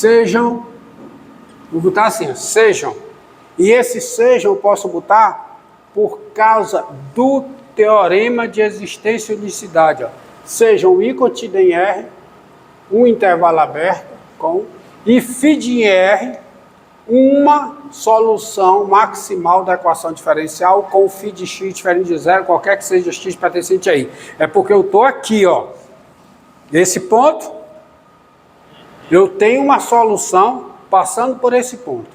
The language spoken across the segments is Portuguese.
sejam, vou botar assim, sejam. E esse sejam eu posso botar por causa do teorema de existência e unicidade. Ó. Sejam I contido em R, um intervalo aberto, com, e φ de R, uma solução maximal da equação diferencial com φ de x diferente de zero, qualquer que seja x pertencente aí. É porque eu estou aqui, ó, nesse ponto, eu tenho uma solução passando por esse ponto.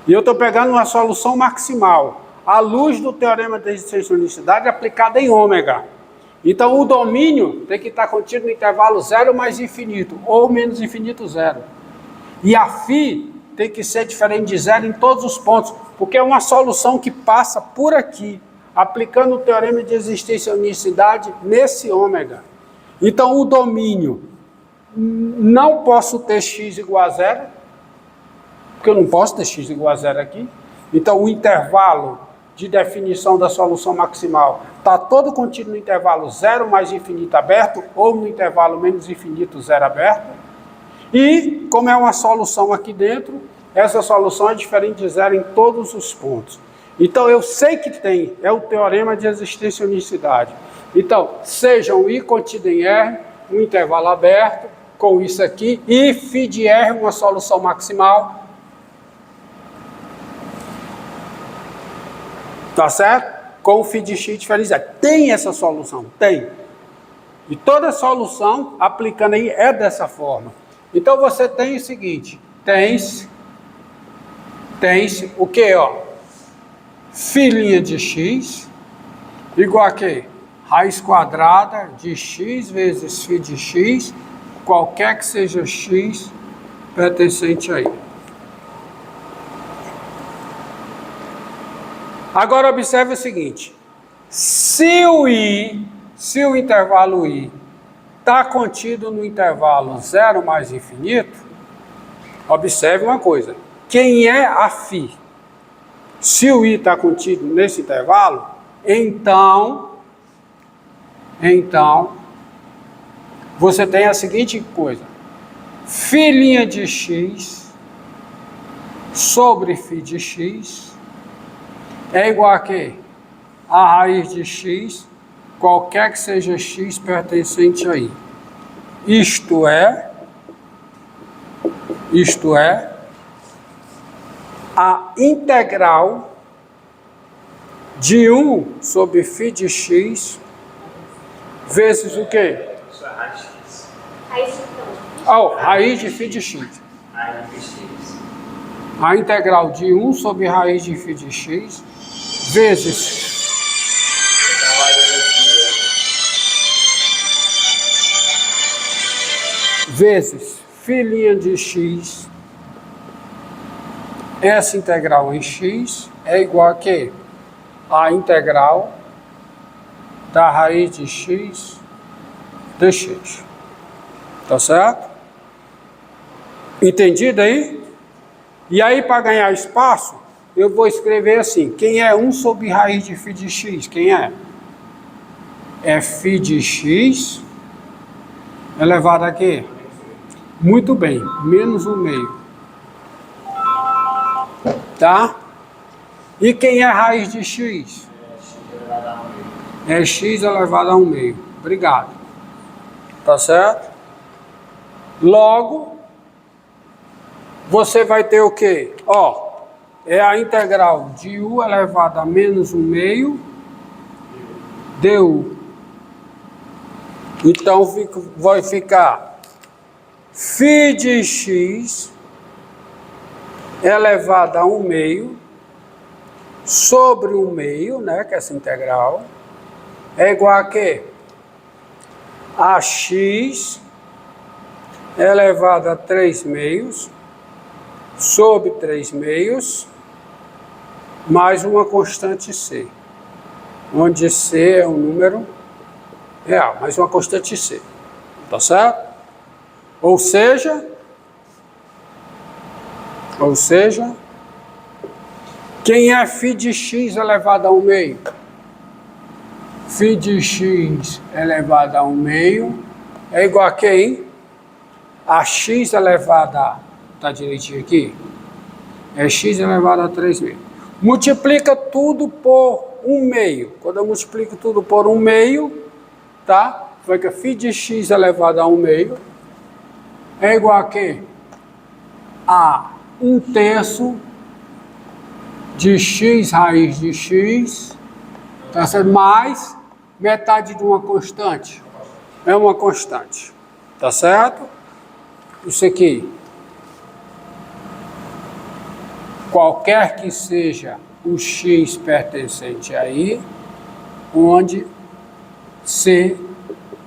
E eu estou pegando uma solução maximal, à luz do teorema da existência e unicidade aplicada em ômega. Então o domínio tem que estar contido no intervalo zero mais infinito, ou menos infinito zero. E a φ tem que ser diferente de zero em todos os pontos, porque é uma solução que passa por aqui, aplicando o teorema de existência e unicidade nesse ômega. Então o domínio, não posso ter x igual a zero, porque eu não posso ter x igual a zero aqui. Então o intervalo de definição da solução maximal está todo contido no intervalo zero mais infinito aberto, ou no intervalo menos infinito zero aberto. E, como é uma solução aqui dentro, essa solução é diferente de zero em todos os pontos. Então, eu sei que tem, é o teorema de existência e unicidade. Então, sejam I contido em R, um intervalo aberto, com isso aqui, e φ de R, uma solução maximal. Tá certo? Com φ de x diferente de zero. Tem essa solução? Tem. E toda solução, aplicando aí, é dessa forma. Então você tem o seguinte, tens o que, ó? Φ' de x igual a quê? Raiz quadrada de x vezes φ de x, qualquer que seja x pertencente aí. Agora observe o seguinte, se o intervalo I está contido no intervalo zero mais infinito, observe uma coisa, quem é a φ? Se o I está contido nesse intervalo, então, você tem a seguinte coisa, φ' de x sobre φ de x é igual a quê? A raiz de x, qualquer que seja x pertencente aí. Isto é, a integral de 1 sobre φ de x vezes o quê? Raiz de φ de x. A integral de 1 sobre raiz de φ de x vezes φ' de x, essa integral em x é igual a quê? A integral da raiz de x dx. Tá certo? Entendido aí? E aí, para ganhar espaço, eu vou escrever assim, quem é 1 sobre raiz de φ de x? Quem é? É φ de x elevado a quê? Muito bem, menos 1/2. Tá? E quem é raiz de x? É x elevado a 1/2. Obrigado. Tá certo? Logo, você vai ter o quê? Ó, é a integral de u elevado a menos 1/2 du. Então, vai ficar φ de x elevado a 1/2 sobre 1/2, né, que é essa integral, é igual a quê? A x elevado a 3/2 sobre 3/2 mais uma constante c, onde c é um número real, mais uma constante c, tá certo? Ou seja, quem é φ de x elevado a 1/2? Φ de x elevado a 1/2 é igual a quem? A x elevado a Está direitinho aqui? É x elevado a 3 meio. Multiplica tudo por 1 meio. Quando eu multiplico tudo por 1 meio, tá? Fica φ de x elevado a 1 meio é igual a quê? A 1/3 de x raiz de x, tá certo? Mais metade de uma constante. É uma constante, tá certo? Isso aqui, qualquer que seja o x pertencente aí, onde C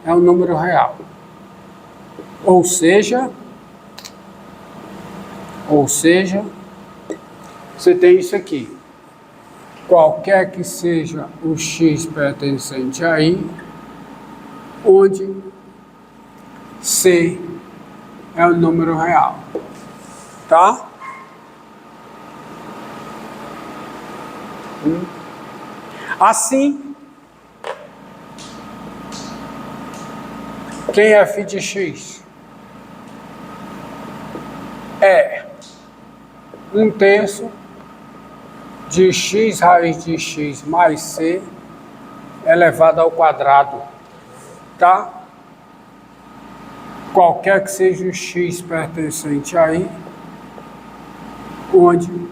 é um número real. Ou seja, você tem isso aqui. Qualquer que seja o x pertencente aí, onde C é um número real. Tá? Assim, quem é φ de x? É 1/3 de x raiz de x mais c elevado ao quadrado, tá? Qualquer que seja o x pertencente aí, onde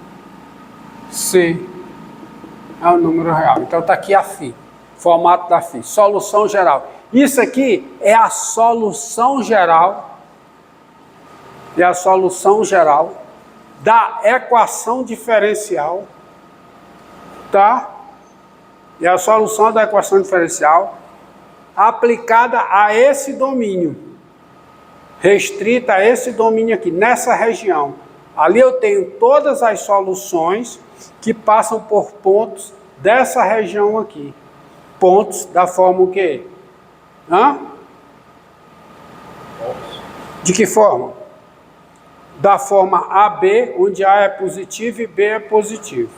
c é um número real. Então está aqui a φ, formato da φ, solução geral. Isso aqui é a solução geral, da equação diferencial, tá? É a solução da equação diferencial aplicada a esse domínio, restrita a esse domínio aqui, nessa região. Ali eu tenho todas as soluções que passam por pontos dessa região aqui. Pontos da forma o quê? De que forma? Da forma AB, onde A é positivo e B é positivo.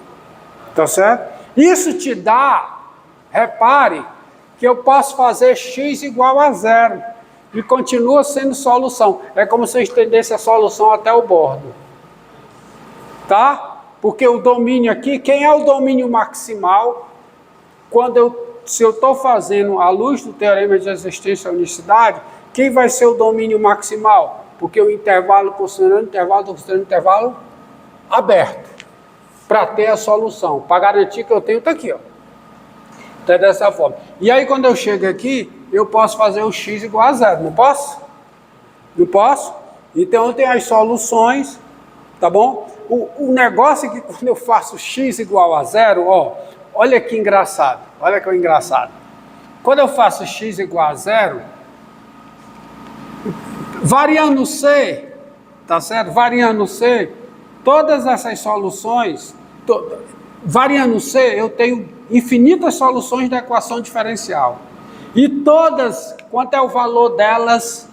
Tá certo? Isso te dá, repare, que eu posso fazer x igual a 0 e continua sendo solução. É como se eu estendesse a solução até o bordo. Tá? Porque o domínio aqui, quem é o domínio maximal? Se eu estou fazendo à luz do teorema de existência da unicidade, quem vai ser o domínio maximal? Porque o intervalo considerando intervalo aberto, para ter a solução, para garantir que eu tenho, está aqui, ó. Então é dessa forma. E aí quando eu chego aqui, eu posso fazer o x igual a 0, não posso? Não posso? Então eu tenho as soluções, tá bom? O negócio é que quando eu faço x igual a 0, ó, olha que engraçado, olha que engraçado. Quando eu faço x igual a 0, variando C, tá certo? Variando C, todas essas soluções, variando C, eu tenho infinitas soluções da equação diferencial. E todas, quanto é o valor delas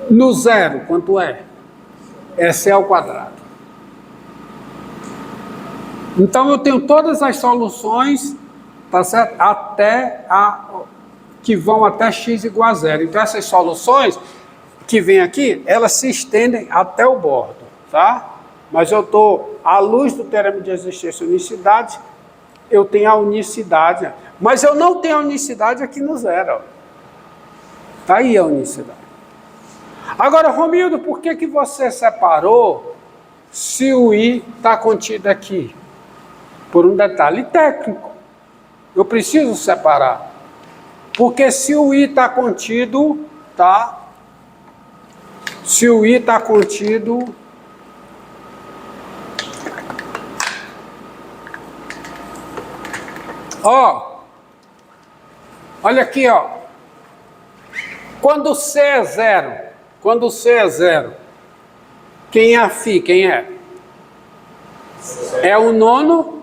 no zero? Quanto é? É C ao quadrado. Então eu tenho todas as soluções, tá certo? Que vão até x igual a 0. Então essas soluções que vêm aqui, elas se estendem até o bordo, tá? Mas eu estou, à luz do teorema de existência e unicidade, eu tenho a unicidade, mas eu não tenho a unicidade aqui no zero. Está aí a unicidade. Agora, Romildo, por que você separou se o I está contido aqui? Por um detalhe técnico. Eu preciso separar. Porque se o I está contido, tá? Se o I está contido, ó, olha aqui, ó. Quando C é 0, quem é a φ? Quem é? É o nono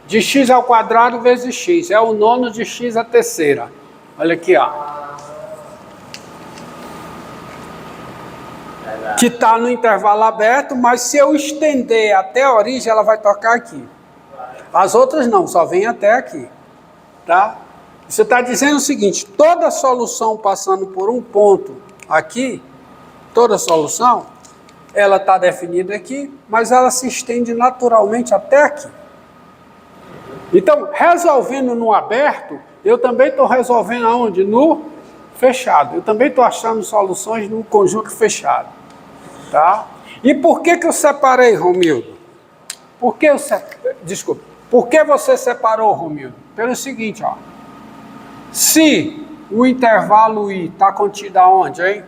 de x ao quadrado vezes x. É o nono de x à terceira. Olha aqui, ó. Que está no intervalo aberto, mas se eu estender até a origem, ela vai tocar aqui. As outras não, só vem até aqui. Tá? Você está dizendo o seguinte, toda solução passando por um ponto aqui, toda solução, ela está definida aqui, mas ela se estende naturalmente até aqui. Então, resolvendo no aberto, eu também estou resolvendo aonde? No fechado. Eu também estou achando soluções no conjunto fechado. Tá? E por que eu separei, Romildo? Desculpa. Por que você separou, Romildo? Pelo seguinte, ó. Se o intervalo I está contido aonde, hein?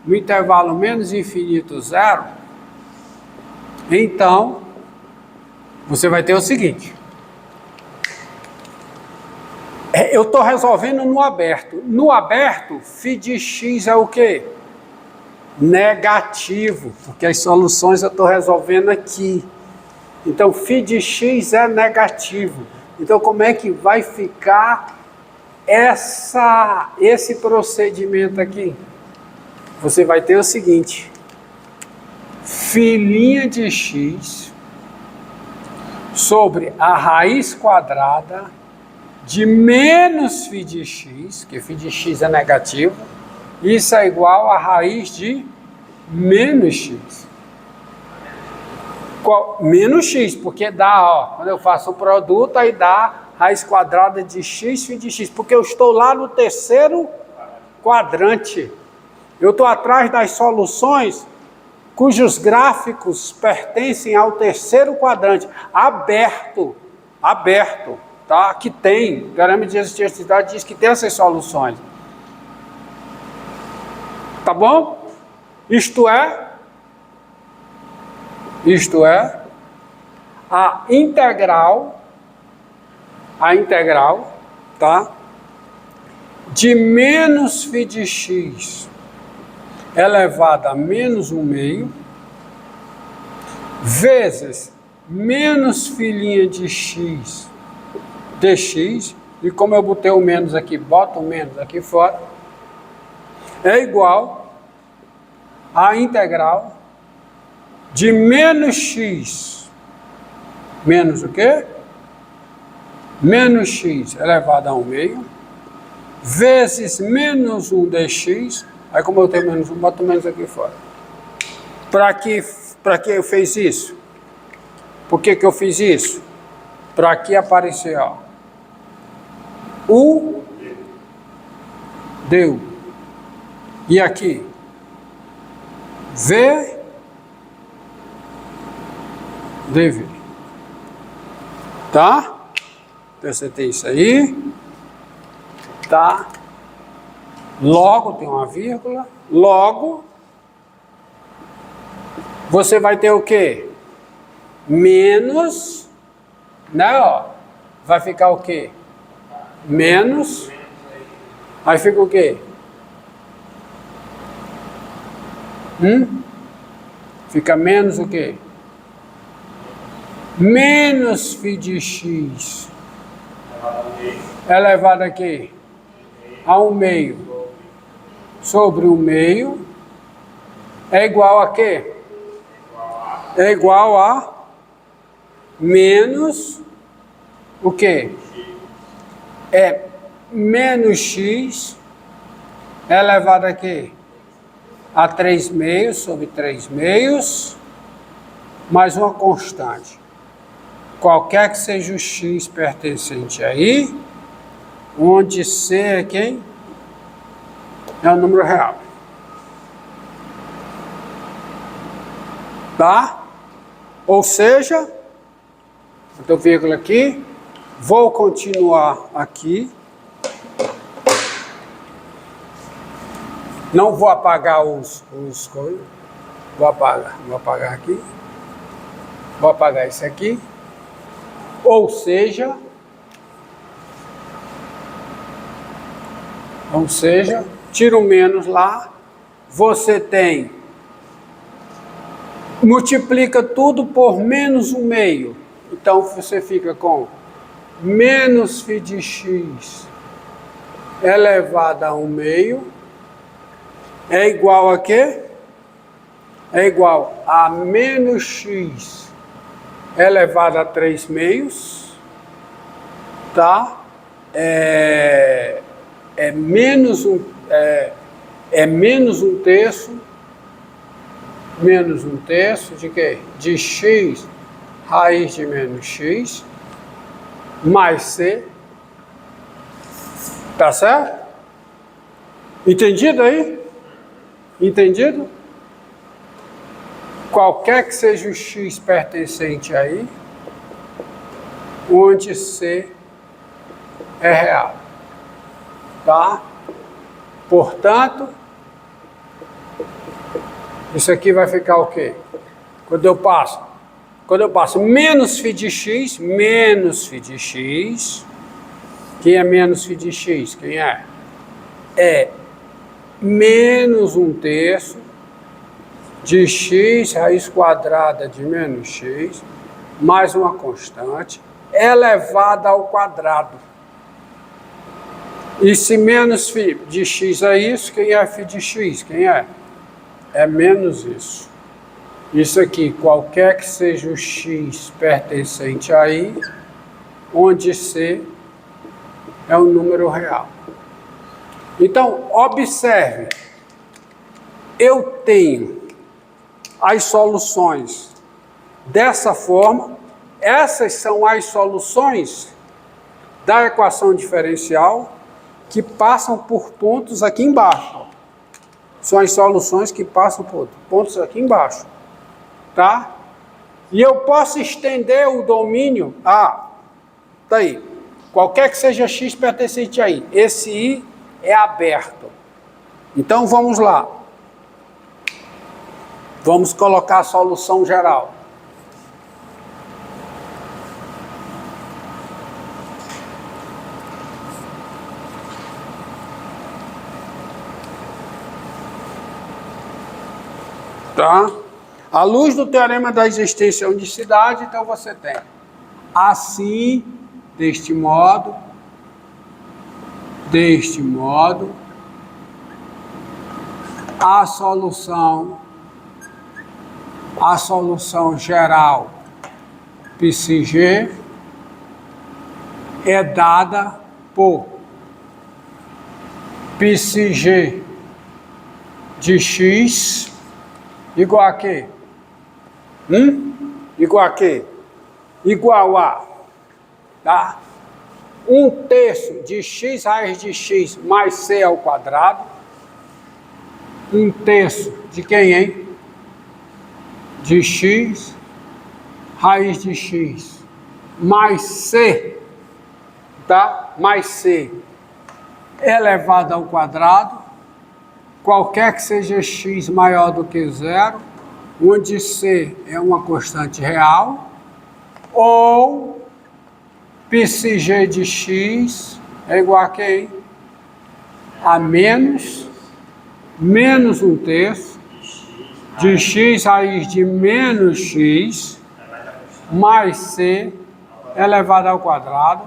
No intervalo menos infinito zero, então, você vai ter o seguinte. Eu estou resolvendo no aberto. No aberto, φ de x é o quê? Negativo, porque as soluções eu estou resolvendo aqui. Então, φ de x é negativo. Então, como é que vai ficar esse procedimento aqui? Você vai ter o seguinte. Φ' de x sobre a raiz quadrada de menos φ de x, que φ de x é negativo, isso é igual a raiz de menos x. Menos x, porque dá, ó, quando eu faço o produto, aí dá raiz quadrada de x, φ de x, porque eu estou lá no terceiro quadrante. Eu estou atrás das soluções cujos gráficos pertencem ao terceiro quadrante, aberto, tá? Que tem, o Teorema de Elasticidade diz que tem essas soluções. Tá bom? Isto é, a integral, tá? De menos φ de x elevado a menos 1/2 vezes menos φ' de x dx, e como eu botei o menos aqui, boto o menos aqui fora, é igual a integral de menos x, menos o quê? Menos x elevado a 1/2, vezes menos 1 dx, aí como eu tenho menos 1, boto menos aqui fora. Para que eu fiz isso? Por que eu fiz isso? Para que aparecer, ó, U deu. E aqui? V dv. Tá? Então você tem isso aí. Tá? Logo tem uma vírgula. Logo você vai ter o quê? Menos, né, ó. Vai ficar o quê? Menos. Aí fica o quê? Fica menos o quê? Menos φ de x elevado a quê? A 1/2 sobre 1/2 é igual a quê? É igual a menos o quê? É menos x elevado a quê? A 3/2 sobre 3/2 mais uma constante. Qualquer que seja o x pertencente aí, onde C é quem? É o número real. Tá? Ou seja, eu vírgula aqui, vou continuar aqui. Não vou apagar os coisas. Vou apagar aqui. Vou apagar isso aqui. Ou seja, tira o menos lá, você tem, multiplica tudo por menos 1/2. Então você fica com menos φ de x elevado a 1/2 é igual a quê? É igual a menos x elevado a 3/2, tá? É menos 1/3 menos 1/3 de quê? De x raiz de menos x mais c. Tá certo? Entendido aí? Entendido? Qualquer que seja o x pertencente aí, onde c é real. Tá? Portanto, isso aqui vai ficar o quê? Quando eu passo menos φ de x, quem é menos φ de x? Quem é? É menos 1/3 de x raiz quadrada de menos x, mais uma constante, elevada ao quadrado. E se menos φ de x é isso, quem é φ de x? Quem é? É menos isso. Isso aqui, qualquer que seja o x pertencente aí, onde c é um número real. Então, observe, eu tenho as soluções dessa forma, essas são as soluções da equação diferencial que passam por pontos aqui embaixo. São as soluções que passam por pontos aqui embaixo, tá? E eu posso estender o domínio a, tá aí, qualquer que seja x pertencente aí, esse i é aberto. Então vamos lá. Vamos colocar a solução geral. Tá? À luz do teorema da existência e unicidade, então você tem assim, deste modo, a solução geral psi é dada por psi de x igual a quê? Igual a quê? Igual a, tá? 1/3 de x raiz de x mais c ao quadrado. 1/3 de quem, hein? De x raiz de x mais c, tá? Mais c elevado ao quadrado, qualquer que seja x maior do que zero, onde c é uma constante real, ou psi de x é igual a quem? A menos 1/3 de x raiz de menos x mais c elevado ao quadrado,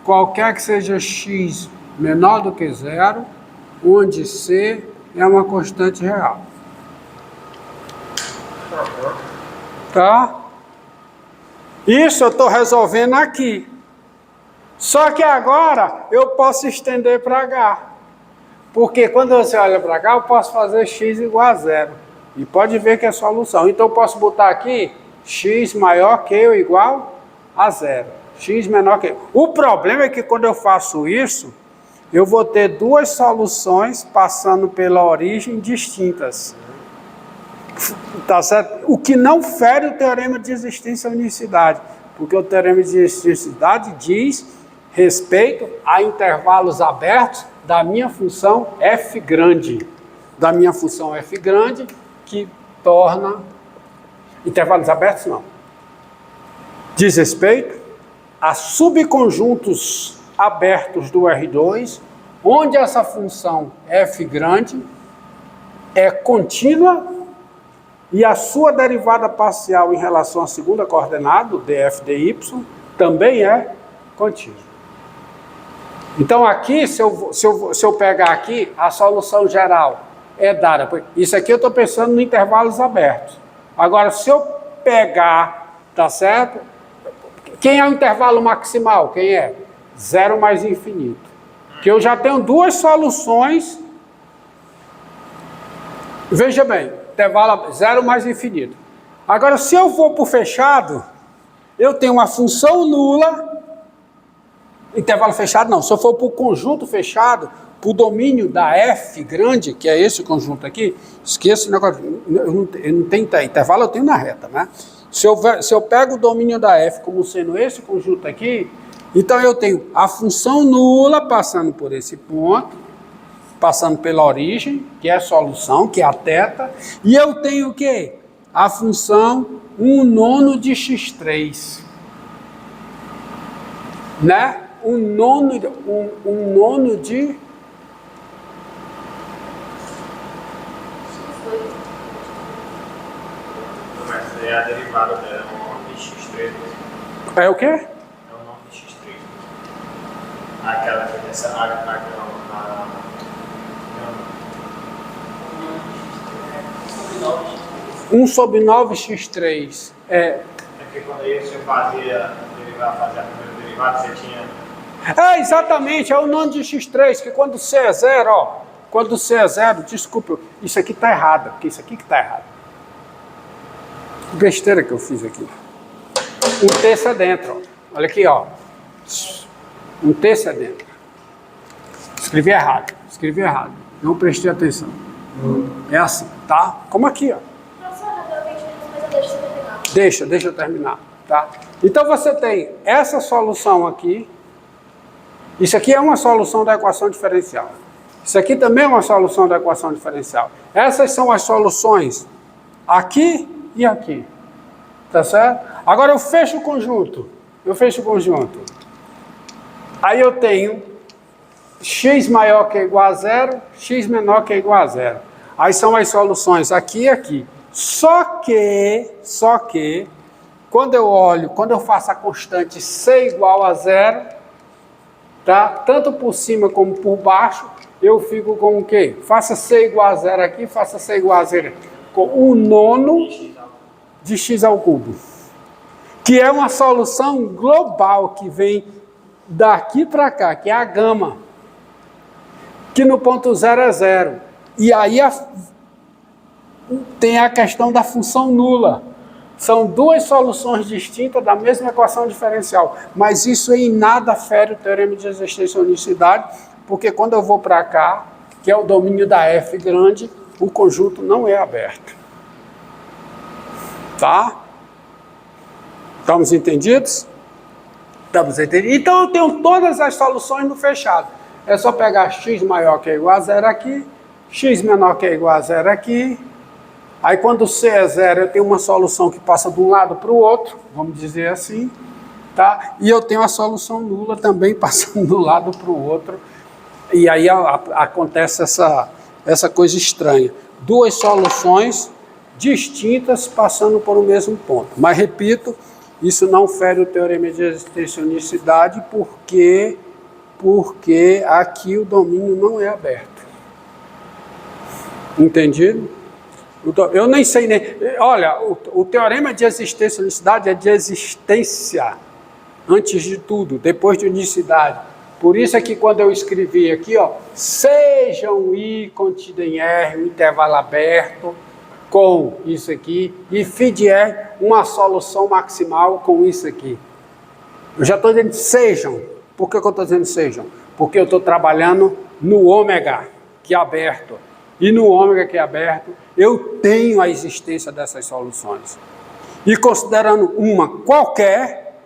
qualquer que seja x menor do que zero, onde c é uma constante real. Tá? Isso eu estou resolvendo aqui. Só que agora eu posso estender para h. Porque quando você olha para cá, eu posso fazer x igual a zero. E pode ver que é solução. Então eu posso botar aqui x maior que ou igual a zero. X menor que... O problema é que quando eu faço isso, eu vou ter duas soluções passando pela origem distintas. Tá certo? O que não fere o teorema de existência e unicidade. Porque o teorema de existência e unicidade diz respeito a intervalos abertos da minha função f grande. Da minha função f grande, que torna... Intervalos abertos, não. Diz respeito a subconjuntos abertos do R2, onde essa função f grande é contínua e a sua derivada parcial em relação à segunda coordenada, o df dy, também é contínua. Então aqui, se eu pegar aqui, a solução geral é dada. Isso aqui eu estou pensando em intervalos abertos. Agora, se eu pegar, tá certo? Quem é o intervalo maximal? Quem é? Zero mais infinito. Que eu já tenho duas soluções. Veja bem, intervalo zero mais infinito. Agora, se eu for para o fechado, eu tenho uma função nula, intervalo fechado não, se eu for para o conjunto fechado, para o domínio da F grande, que é esse conjunto aqui, esqueça o negócio, eu não tenho intervalo, eu tenho na reta, né? Se eu pego o domínio da F como sendo esse conjunto aqui, então eu tenho a função nula passando por esse ponto, passando pela origem, que é a solução, que é a θ, e eu tenho o quê? A função 1/9 de x3. Né? 1/9 de... Mas é a derivada dela, é o 9 de x3. É o quê? É o 9 de x3. Aquela que é essa área, 1/9x3. É porque quando aí você fazia a primeira derivada, você tinha... Exatamente, é o 9 de x3, que quando C é zero, ó, quando C é zero, desculpa, isso aqui está errado, porque isso aqui que está errado. Que besteira que eu fiz aqui. Um terço é dentro, ó. Olha aqui, ó. Um terço é dentro. Escrevi errado, não prestei atenção. É assim, tá? Como aqui, ó. Deixa eu terminar, tá? Então você tem essa solução aqui. Isso aqui é uma solução da equação diferencial. Isso aqui também é uma solução da equação diferencial. Essas são as soluções aqui e aqui. Tá certo? Agora eu fecho o conjunto. Aí eu tenho x maior que ou igual a zero, x menor que ou igual a zero. Aí são as soluções aqui e aqui. Só que, quando eu faço a constante c igual a zero, tá? Tanto por cima como por baixo, eu fico com o quê? Faça c igual a zero aqui, faça c igual a zero com 1/9 de x ao cubo. Que é uma solução global que vem daqui para cá, que é a gama. Que no ponto zero é zero. E aí tem a questão da função nula. São duas soluções distintas da mesma equação diferencial. Mas isso em nada fere o teorema de existência e unicidade, porque quando eu vou para cá, que é o domínio da F grande, o conjunto não é aberto. Tá? Estamos entendidos? Estamos entendidos. Então eu tenho todas as soluções no fechado. É só pegar x maior que ou igual a zero aqui, x menor que ou igual a zero aqui. Aí quando C é zero, eu tenho uma solução que passa de um lado para o outro, vamos dizer assim, tá? E eu tenho a solução nula também passando de um lado para o outro. E aí acontece essa coisa estranha. Duas soluções distintas passando por o mesmo ponto. Mas repito, isso não fere o teorema de existência e unicidade, porque aqui o domínio não é aberto. Entendido? Eu nem sei nem... Olha, o teorema de existência e unicidade é de existência antes de tudo, depois de unicidade. Por isso é que quando eu escrevi aqui, ó, seja um I contido em R, um intervalo aberto, com isso aqui, e φ de R, uma solução maximal com isso aqui. Eu já estou dizendo sejam. Por que eu estou dizendo sejam? Porque eu estou trabalhando no ômega, que é aberto. E no ômega, que é aberto, eu tenho a existência dessas soluções. E considerando uma qualquer,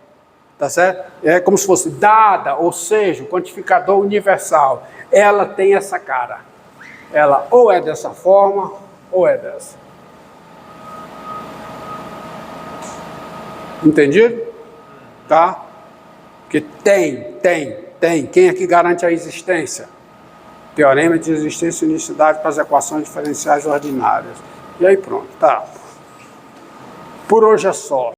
tá certo? É como se fosse dada, ou seja, o quantificador universal. Ela tem essa cara. Ela ou é dessa forma, ou é dessa. Entendido? Tá? Porque tem. Quem é que garante a existência? Teorema de existência e unicidade para as equações diferenciais ordinárias. E aí pronto, tá. Por hoje é só.